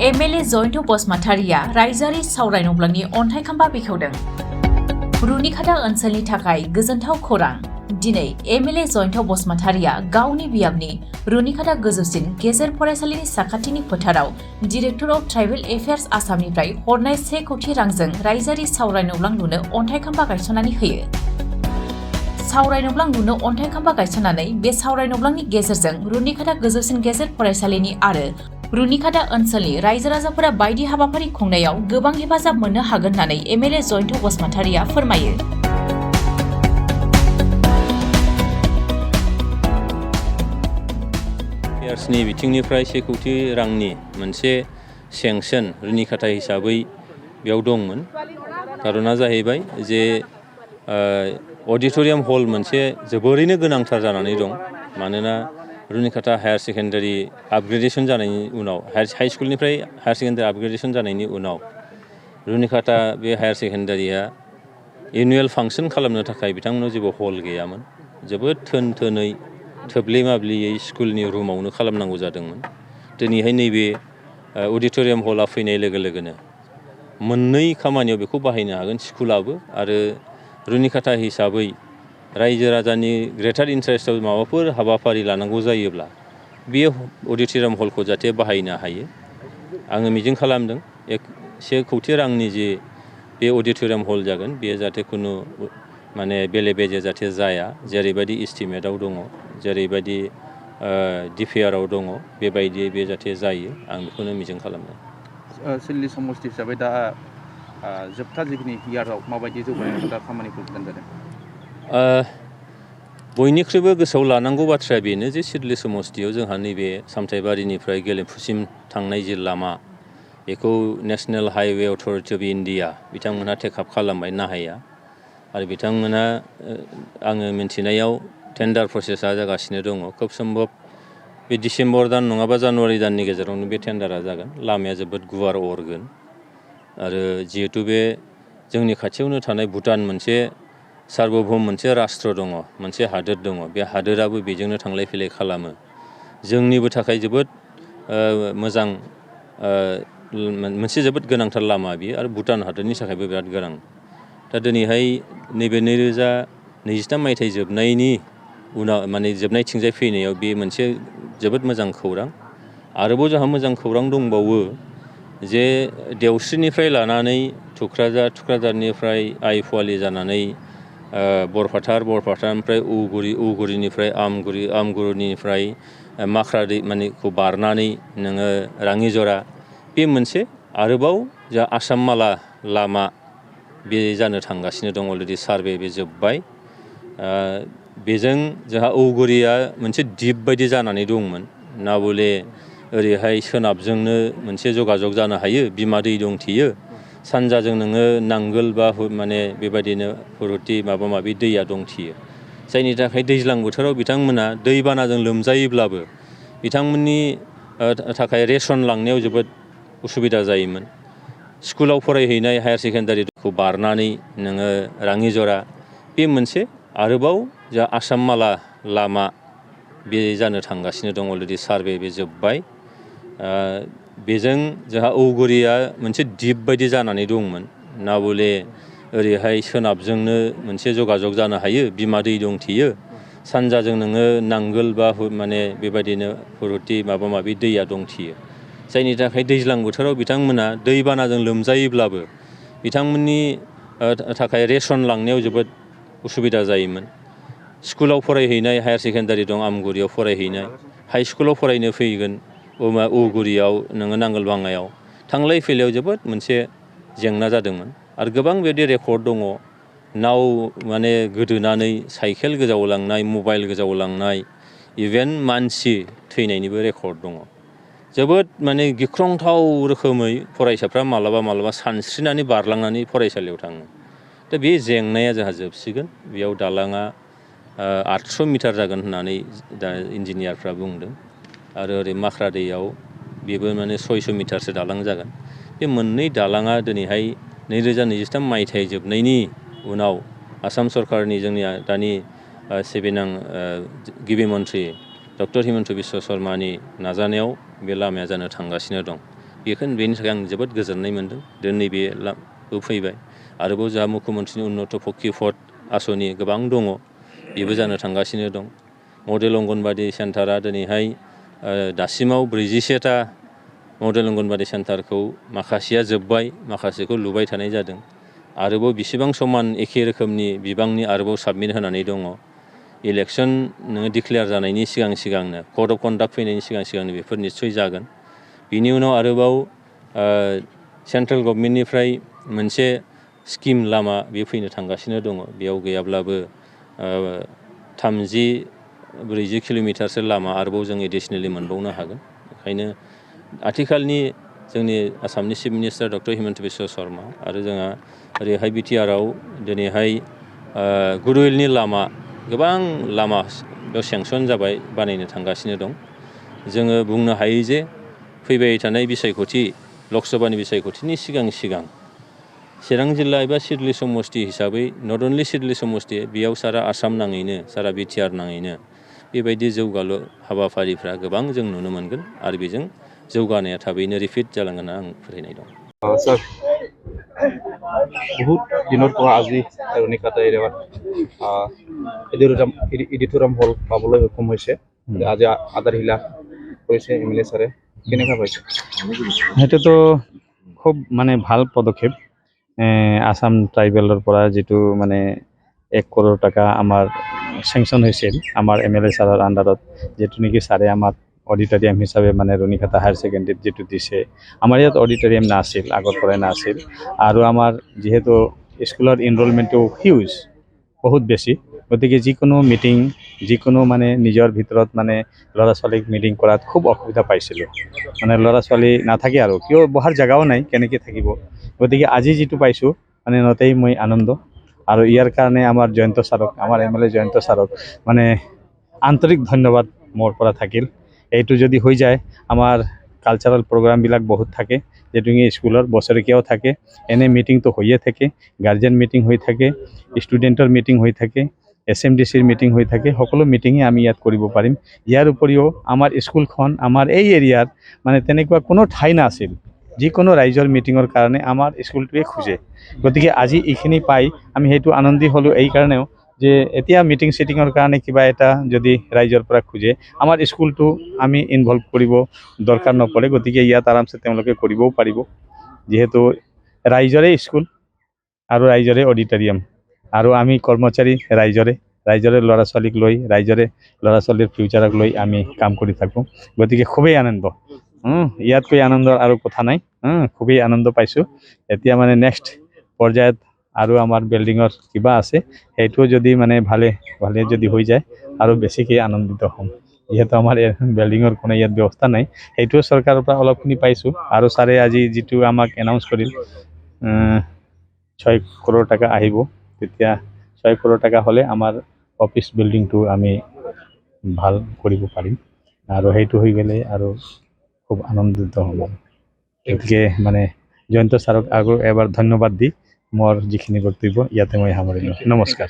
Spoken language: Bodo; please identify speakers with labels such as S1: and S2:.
S1: एमएलए जयन्त बसुमतारिया रायजोआरि सावरायनोब्लानि अन्थाइ खाम्फा बेखेवदों। रुनिखाता ओनसोलनि थाखाय गोजोनथाव खौरां। दिनै एमएलए जयन्त बसुमतारिया गावनि बियाबनि रुनिखाता गोजौसिन गेजेर फरायसालिनि साखाथिनि फोथाराव डिरेक्टर अफ ट्राइबेल एफेयार्स आसामनिफ्राय हरनाय 1 कौटि रांजों रायजोआरि सावरायनोब्लां लुनो अन्थाइ खाम्फा गायसननानै होयो। सावरायनोब्लां लुनो अन्थाइ खाम्फा गायसननानै बे सावरायनोब्लांनि गेजेरजों रुनिखाता गोजौसिन गेजेर फरायसालिनि आरो रुनिखाता ओनसोलनि रायजो राजाफोरा बायदि हाबाफारि खुंनायाव गोबां हेफाजाब मोननो हागोन होननानै एमएलए जयन्त बसुमतारिया फोरमायो।
S2: एफेयार्सनि बिथिंनिफ्राय 1 कौटि रांनि मोनसे सेंसन रुनिखाता हिसाबै बेयाव दंमोन। कारना जाहैबाय जे अडिटोरियाम हल मोनसे जोबोरैनो गोनांथार जानानै दं। मानोना रुनिखाता हायार सेकेन्डारि आपग्रेडेसन जानायनि उनाव हाई स्कुलनिफ्राय हायार सेकेन्डारि आपग्रेडेसन जानायनि उनाव रुनिखाता बे हायार सेकेन्डारिया एनुवेल फांसन खालामनो थाखाय बिथांमोनाव जेबो हल गैयामोन। जोबोद थोन-थोनै थोब्ले माब्लेयै स्कुलनि रुमावनो खालामनांगौ जादोंमोन। दिनैहाय नैबे अडिटोरियाम हला फैनाय लोगो लोगोनो मोननै खामानियाव बेखौ बाहायनो हागोन स्कुलाबो आरो रुनिखाता हिसाबै रायजो राजानि ग्रेटार इन्टारेस्टआव माबाफोर हाबाफारि लानांगौ जायोब्ला बे अडिटोरियाम हलखौ जाहाथे बाहायनो हायो। आङो मिजिं खालामदों 1 कौटि रांनि जे बे अडिटोरियाम हल जागोन बेयो जाहाथे खुनु माने बेले बेजे जाहाथे जाया। जेरैबायदि इस्टिमेटआव दङ, जेरैबायदि डिपिआरआव दङ बेबायदि बे जाहाथे जायो आं बेखौनो मिजिं खालामदों।
S3: सिडली समष्टि हिसाबै दा जोबथा जिखिनि इयाराव माबायदि जौगानाय दा खामानिफोर गोदान जादों?
S2: बयनिख्रुइबो गोसोआव लानांगौ बाथ्राया बेनो जे सिडली समष्टियाव जोंहा नैबे सामथाइबारिनिफ्राय गेलेफुसिम थांनाय जे लामा बेखौ national highway authority of India बिथांमोनहा टेकआप खालामबाय नाहाया आरो बिथांमोना आङो मिन्थिनायाव टेन्डार प्रसेसा जागासिनो दङ। खोब सम्भब बे डिसेम्बर दान नङाबा जानुवारि दाननि गेजेरावनो बे टेन्डारा जागोन। लामाया जोबोद गुवार अरगोन आरो जिहेतु बे जोंनि खाथियावनो थानाय भुटान मोनसे सार्वभौम मोनसे राष्ट्र दङ, मोनसे हादोर दङ। बे हादोराबो बेजोंनो थांलाय फैलाय खालामो। जोंनिबो थाखाय जोबोद मोजां मोनसे जोबोद गोनांथार लामा बियो आरो भुटान हादोरनि थाखायबो बिराद गोनां। दा दिनैहाय नैबे 2023 मायथाइ जोबनायनि उनाव माने जोबनायथिंजाय फैनायाव बे मोनसे जोबोद मोजां खौरां। आरोबाव जोंहा मोजां खौरां दंबावो जे देवस्रिनिफ्राय लानानै थुक्राझारनिफ्राय आइफवालि जानानै बरपाटारनिफ्राय उगुरिनिफ्राय आमगुरिनिफ्राय माख्रादै मानेखौ बारनानै नोङो राङिजरा बे मोनसे आरोबाव जा आसाम माला लामा बे जानो थांगासिनो दं। अलरेडि सार्भे बे जोब्बाय। बेजों जोंहा औगुरिया मोनसे दिप बायदि जानानै दंमोन। नाबले ओरैहाय सोनाबजोंनो मोनसे जगाजग जानो हायो, बिमा दै दंथेयो। सानजाजों नोङो नांगोल बा माने बेबायदिनो हुरुथि माबा माबि दैया दंथेयो। जायनि थाखाय दैज्लां बोथोराव बिथांमोना दैबानाजों लोमजायोब्लाबो बिथांमोननि थाखाय रेसन लांनायाव जोबोद उसुबिदा जायोमोन। स्कुलाव फरायहैनाय हायार सेकेन्डारिखौ बारनानै नोङो राङिजरा बे मोनसे आरोबाव जा आसाम माला लामा बे जानो थांगासिनो दं। अलरेडि सार्भे बे जोब्बाय। बेजों जोंहा औगुरिया मोनसे दिप बायदि जानानै दंमोन। नाबले ओरैहाय सोनाबजोंनो मोनसे जगाजग जानो हायो, बिमा दै दंथेयो। सानजाजों नोङो नांगोल बा माने बेबायदिनो हुरुथि माबा माबि दैया दंथेयो। जायनि थाखाय दैज्लां बोथोराव बिथांमोना दैबानाजों लोमजायोब्लाबो बिथांमोननि थाखाय रेसन लांनायाव जोबोद उसुबिदा जायोमोन। स्कुलाव फरायहैनाय हायार सेकेन्डारि दं आमगुरियाव फरायहैनाय, हाइ स्कुलाव फरायनो फैगोन औगुरियाव नोङो नांगोलबाङायाव थांलाय फैलायाव जोबोद मोनसे जेंना जादोंमोन। आरो गोबां बेबायदि रेकर्ड दङ। नाव माने गोदोनानै साइकेल गोजावलांनाय, मबाइल गोजावलांनाय, इभेन मानसि थैनायनिबो रेकर्ड दङ। जोबोद माने गिख्रंथाव रोखोमै फरायसाफ्रा मालाबा सानस्रिनानै बारलांनानै फरायसालियाव थाङो। दा बे जेंनाया जोंहा जोबसिगोन। बेयाव दालाङा 800 मिटार जागोन होननानै दा इन्जिनियारफ्रा बुंदों आरो ओरै माख्रादैयाव बेबो माने 600 मिटारसो दालां जागोन। बे मोननै दालाङा दिनैहाय 2023 मायथाइ जोबनायनि उनाव आसाम सरकारनि जोंनिया दानि सिबिनां गिबि मन्थ्रि डक्टर हिमन्त बिश्व शर्मानि नाजानायाव बे लामाया जानो थांगासिनो दं। बेनि थाखाय आं जोबोद गोजोननाय मोन्दों दिनै बे फैबाय आरोबाव जोंहा मुख्यमन्त्रिनि उन्नत पक्की पद आसनि गोबां दङ बेबो जानो थांगासिनो दं मडेल अंगनबादि सेन्टारा दिनैहाय दासिमाव 47टा मडेल अंगनबादि सेन्टारखौ माखासेया जोब्बाय माखासेखौ लुबाय थानाय जादों आरोबाव बेसेबां समान एखे रोखोमनि बिबांनि आरोबाव साबमिट होनानै दङ इलेक्सन नोङो डिक्लेयार जानायनि सिगांनो कड अफ कन्डाक्ट फैनायनि सिगांनो बेफोर निस्सय जागोन बिनि उनाव आरोबाव सेन्ट्रेल गभर्नमेन्टनिफ्राय मोनसे स्किम लामा बे फैनो थांगासिनो दङ बेयाव गैयाब्लाबो 30-40 किल'मिटारसो लामा आरोबाव जों एडिशनेलि मोनबावनो हागोन ओंखायनो आथिखालनि जोंनि आसामनि chief minister doctor Himanta Biswa Sharma आरो जोंहा ओरैहाय बिटिआरआव दिनैहाय गुडउइलनि लामा गोबां लामा बेयाव सेंसन जाबाय बानायनो थांगासिनो दं जोङो बुंनो हायो जे फैबाय थानाय बिसायख'थि लकसभानि बिसायख'थिनि सिगां चिरां जिल्ला एबा सिडली समष्टि हिसाबै नट अनलि सिडली समष्टि बेयाव सारा आसाम नाङैनो सारा बिटिआर नाङैनो बेबायदि जौगालु हाबाफारिफ्रा गोबां जों नुनो मोनगोन आरो बेजों जौगानाया थाबैनो रिपिट जालांगोन आं फोथायनाय दं
S3: सर बहुत दिনৰ পৰা আজি ৰুণিকাটা এৰিয়াত এডিটৰিয়াম হল পাবলৈ সক্ষম হৈছে আজি আধাৰশিলা কৰিছে এমএলএ ছাৰে কেনেকুৱা পাইছে
S4: সেইটোতো খুব মানে ভাল পদক্ষেপ আসাম ট্ৰাইবেলৰ পৰা যিটো মানে 1 কৰোৰ টকা আমাৰ চেংচন হৈছিল আমাৰ এমএলএ ছাৰৰ আণ্ডাৰত যেটো নেকি ছাৰে আমাক অডিটৰিয়াম হিচাপে মানে ৰুণিকাটা হায়াৰ ছেকেণ্ডেৰীত যেটো দিছে আমাৰ ইয়াত অডিটৰিয়াম নাছিল আগৰ পৰাই নাছিল আৰু আমাৰ যেহেতু স্কুলৰ এনৰোলমেণ্টটো হিউজ বহুত বেছি গতিকে যিকোনো মিটিং যিকোনো মানে নিজৰ ভিতৰত মানে ল'ৰা ছোৱালীক মিটিং কৰাত খুব অসুবিধা পাইছিলোঁ মানে ল'ৰা ছোৱালী নাথাকে আৰু কিয় বহাৰ জাগাও নাই কেনেকৈ থাকিব গতিকে আজি যেটো পাইছোঁ মানে নতেই মই আনন্দ আৰু ইয়াৰ কাৰণে আমাৰ জয়ন্ত ছাৰক আমাৰ এমএলএ জয়ন্ত ছাৰক মানে আন্তৰিক ধন্যবাদ মোৰ পৰা থাকিল এইটো যদি হৈ যায় আমাৰ কালচারাল প্রোগ্রামবিলাক বহুত থাকে যেটো স্কুলৰ বছৰেকীয়াও থাকে এনে মিটিংটো হৈয়ে থাকে গাৰ্জেন মিটিং হৈ থাকে ষ্টুডেণ্টৰ মিটিং হৈ থাকে এছএমডিচিৰ মিটিং হৈ থাকে সকলো মিটিংয়ে আমি ইয়াত কৰিব পাৰিম ইয়াৰ উপৰিও আমাৰ স্কুলখন আমাৰ এই এৰিয়াত মানে তেনেকুৱা কোনো ঠাই নাছিল যিকোনো ৰাইজৰ মিটিংৰ কাৰণে আমাৰ স্কুলটোৱে খুজে গতিকে আজি এইখিনি পাই আমি হেতু আনন্দিত হলো এই কাৰণেও যে এতিয়া মিটিং সেটিংৰ কাৰণে কিবা এটা যদি ৰাইজৰ পৰা খুজে আমাৰ স্কুলটো আমি ইনভলভ কৰিব দৰকাৰ নপৰে গতিকে ইয়াত আৰামছে তেওঁলোকে কৰিবও পাৰিব যেহেতু ৰাইজৰে স্কুল আৰু ৰাইজৰে অডিটৰিয়াম আৰু আমি কৰ্মচাৰী ৰাইজৰে ল'ৰা ছোৱালীক লৈ ৰাইজৰে ল'ৰা ছোৱালীৰ ফিউচাৰক লৈ আমি কাম কৰি থাকোঁ গতিকে খুবেই আনন্দ ইয়াতকৈ আনন্দৰ আৰু কথা নাই খুবেই আনন্দ পাইছোঁ এতিয়া মানে নেক্সট পৰ্যায়ত আৰু আমাৰ বিল্ডিঙৰ কিবা আছে সেইটো যদি মানে ভালে যদি হৈ যায় আৰু বেছিকৈ আনন্দিত হ'ম যেহেতু আমাৰ বিল্ডিঙৰ কোনো ইয়াত ব্যৱস্থা নাই সেইটো চৰকাৰৰ পৰা অলপখিনি পাইছোঁ আৰু ছাৰে আজি যেটো আমাক এনাউন্স কৰিল 6 কৰোৰ টকা আহিব তেতিয়া 6 কৰোৰ টকা হ'লে আমাৰ অফিস বিল্ডিংটো আমি ভাল কৰিব পাৰিম আৰু সেইটো হৈ গ'লে আৰু খুব আনন্দিত হ'ম গতিকে মানে জয়ন্ত ছাৰক আৰু এবাৰ ধন্যবাদ দি মোৰ যিখিনি বক্তব্য ইয়াতে মই সামৰিলোঁ নমস্কাৰ